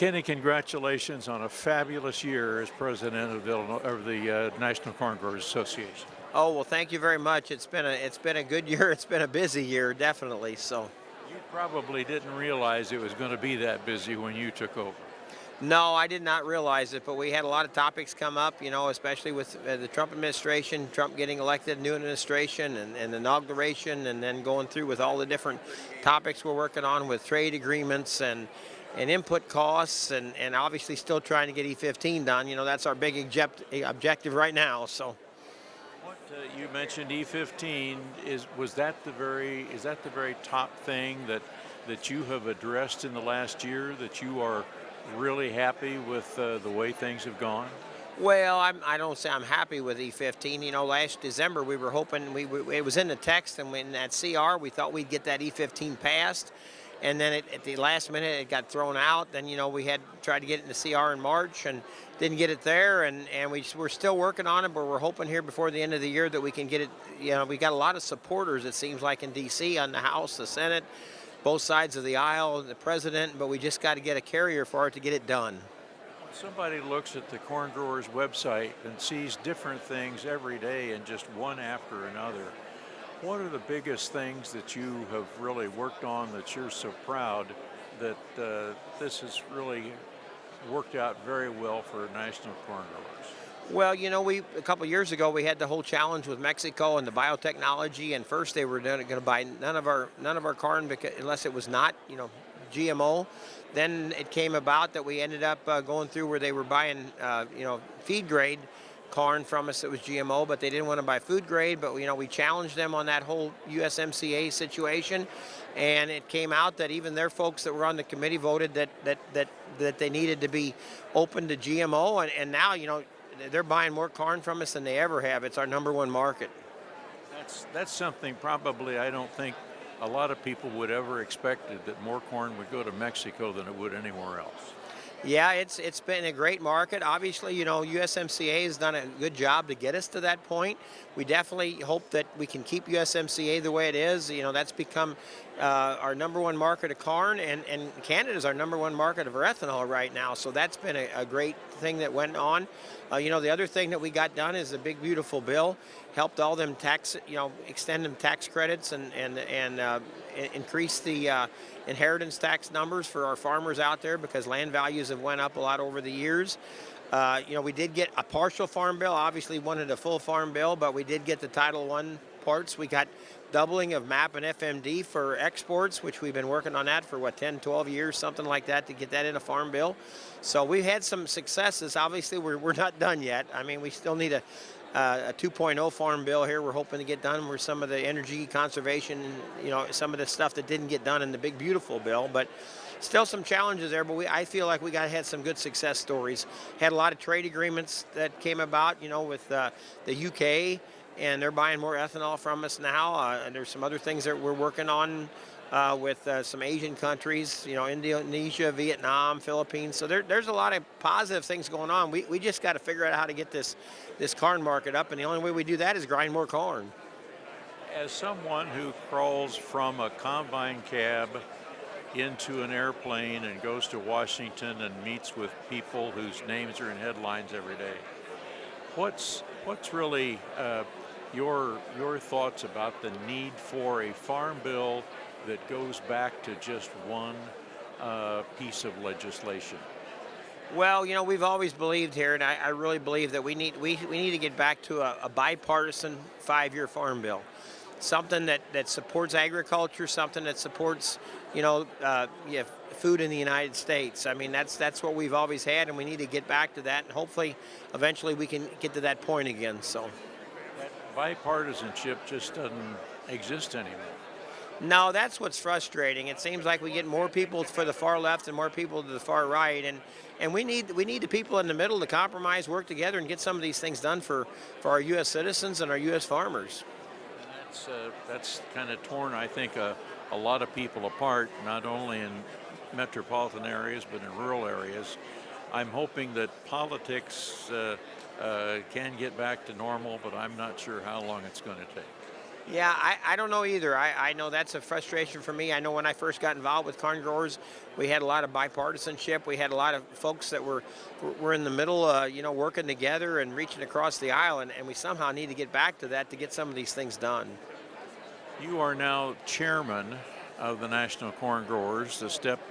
Kenny, congratulations on a fabulous year as president of the National Corn Growers Association. Oh, well, thank you very much. It's been a good year. It's been a busy year, definitely. So, You probably didn't realize it was going to be that busy when you took over. no, I did not realize it, but we had a lot of topics come up, especially with the Trump administration, Trump getting elected, new administration, and inauguration, and then going through with all the different topics we're working on with trade agreements and input costs, and obviously still trying to get E15 done. That's our big objective right now. So. What you mentioned E15 is that the very top thing that you have addressed in the last year, that you are really happy with the way things have gone? Well, I don't say I'm happy with E15. Last December we were hoping it was in the text, and in that CR we thought we'd get that E15 passed, and then at the last minute it got thrown out. Then we had tried to get it in the CR in March and didn't get it there, and we're still working on it, but we're hoping here before the end of the year that we can get it. We got a lot of supporters, it seems like, in D.C. on the House, the Senate, both sides of the aisle, the president, but we just got to get a carrier for it to get it done. When somebody looks at the Corn Growers website and sees different things every day and just one after another, what are the biggest things that you have really worked on that you're so proud that this has really worked out very well for National Corn Growers? Well, a couple of years ago we had the whole challenge with Mexico and the biotechnology, and first they were going to buy none of our corn unless it was not, GMO. Then it came about that we ended up going through where they were buying, feed grade corn from us that was GMO, but they didn't want to buy food grade. But we challenged them on that whole USMCA situation, and it came out that even their folks that were on the committee voted that they needed to be open to GMO, and now they're buying more corn from us than they ever have. It's our #1 market. That's something probably I don't think a lot of people would ever expected, that more corn would go to Mexico than it would anywhere else. Yeah, it's been a great market. Obviously, USMCA has done a good job to get us to that point. We definitely hope that we can keep USMCA the way it is. That's become our #1 market of corn, and Canada is our #1 market of ethanol right now. So that's been a great thing that went on. The other thing that we got done is a big, beautiful bill. Helped all them extend them tax credits and increase the inheritance tax numbers for our farmers out there, because land values have went up a lot over the years. We did get a partial farm bill. Obviously wanted a full farm bill, but we did get the Title I parts. We got doubling of MAP and FMD for exports, which we've been working on that for 10, 12 years, something like that, to get that in a farm bill. So we've had some successes. Obviously we're not done yet. I mean, we still need a 2.0 farm bill here we're hoping to get done, where some of the energy conservation, some of the stuff that didn't get done in the big, beautiful bill, but still some challenges there. But I feel like we had some good success stories. Had a lot of trade agreements that came about, with the UK, and they're buying more ethanol from us now. And there's some other things that we're working on with some Asian countries, Indonesia, Vietnam, Philippines. So there's a lot of positive things going on. We just got to figure out how to get this corn market up, and the only way we do that is grind more corn. As someone who crawls from a combine cab into an airplane and goes to Washington and meets with people whose names are in headlines every day, what's really your thoughts about the need for a farm bill that goes back to just one piece of legislation? Well, we've always believed here, and I really believe that we need to get back to a bipartisan 5-year farm bill, something that supports agriculture, something that supports food in the United States. I mean, that's what we've always had, and we need to get back to that, and hopefully eventually we can get to that point again. So that bipartisanship just doesn't exist anymore. No, that's what's frustrating. It seems like we get more people for the far left and more people to the far right, and we need the people in the middle to compromise, work together, and get some of these things done for our U.S. citizens and our U.S. farmers. That's kind of torn, I think, a lot of people apart, not only in metropolitan areas but in rural areas. I'm hoping that politics can get back to normal, but I'm not sure how long it's going to take. Yeah, I don't know either. I know that's a frustration for me. I know when I first got involved with corn growers, we had a lot of bipartisanship. We had a lot of folks that were in the middle, working together and reaching across the aisle, and we somehow need to get back to that to get some of these things done. You are now chairman of the National Corn Growers, the step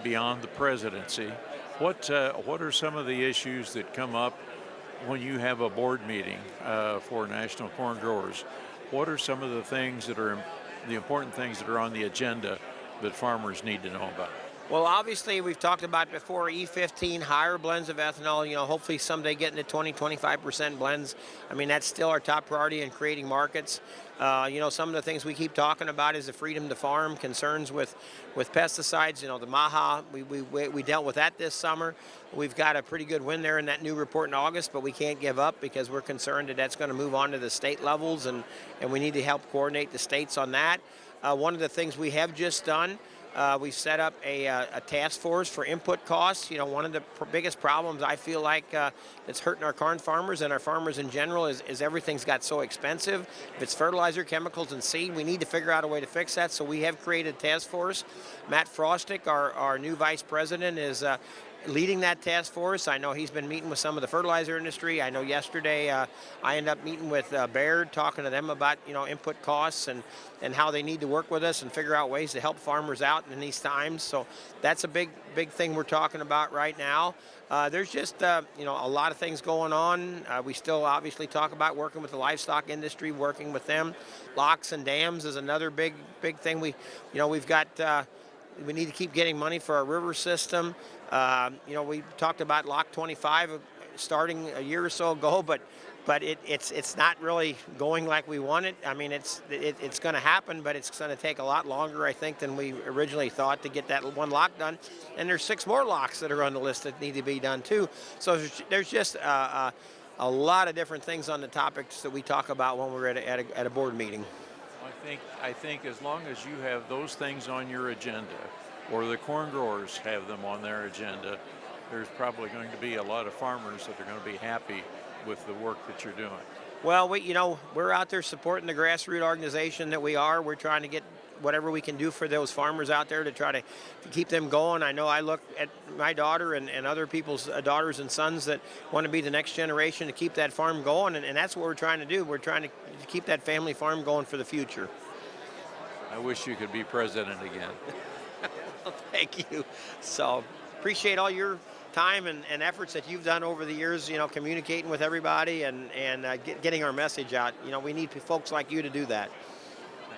beyond the presidency. What are some of the issues that come up when you have a board meeting for National Corn Growers? What are some of the things that are the important things that are on the agenda that farmers need to know about? Well, obviously, we've talked about before E15, higher blends of ethanol, hopefully someday getting to 25% blends. I mean, that's still our top priority in creating markets. Some of the things we keep talking about is the freedom to farm, concerns with pesticides, the MAHA, we dealt with that this summer. We've got a pretty good win there in that new report in August, but we can't give up because we're concerned that that's going to move on to the state levels, and we need to help coordinate the states on that. One of the things we have just done, we set up a task force for input costs. One of the biggest problems I feel like that's hurting our corn farmers and our farmers in general is everything's got so expensive. If it's fertilizer, chemicals, and seed, we need to figure out a way to fix that. So we have created a task force. Matt Frostick, our new vice president, is leading that task force. I know he's been meeting with some of the fertilizer industry. I know yesterday I ended up meeting with Baird, talking to them about input costs and how they need to work with us and figure out ways to help farmers out in these times. So that's a big thing we're talking about right now. There's just a lot of things going on. We still obviously talk about working with the livestock industry, working with them. Locks and dams is another big thing. We've got. We need to keep getting money for our river system. We talked about Lock 25 starting a year or so ago, but it's not really going like we want it. I mean, it's going to happen, but it's going to take a lot longer, I think, than we originally thought to get that one lock done. And there's 6 more locks that are on the list that need to be done too. So there's just a lot of different things on the topics that we talk about when we're at a board meeting. I think as long as you have those things on your agenda, or the corn growers have them on their agenda, there's probably going to be a lot of farmers that are going to be happy with the work that you're doing. Well, we're out there supporting the grassroots organization that we are. We're trying to get whatever we can do for those farmers out there to try to keep them going. I know I look at my daughter and other people's daughters and sons that want to be the next generation to keep that farm going, and that's what we're trying to do. We're trying to keep that family farm going for the future. I wish you could be president again. Well, thank you. So appreciate all your time and efforts that you've done over the years, communicating with everybody and getting our message out. We need folks like you to do that.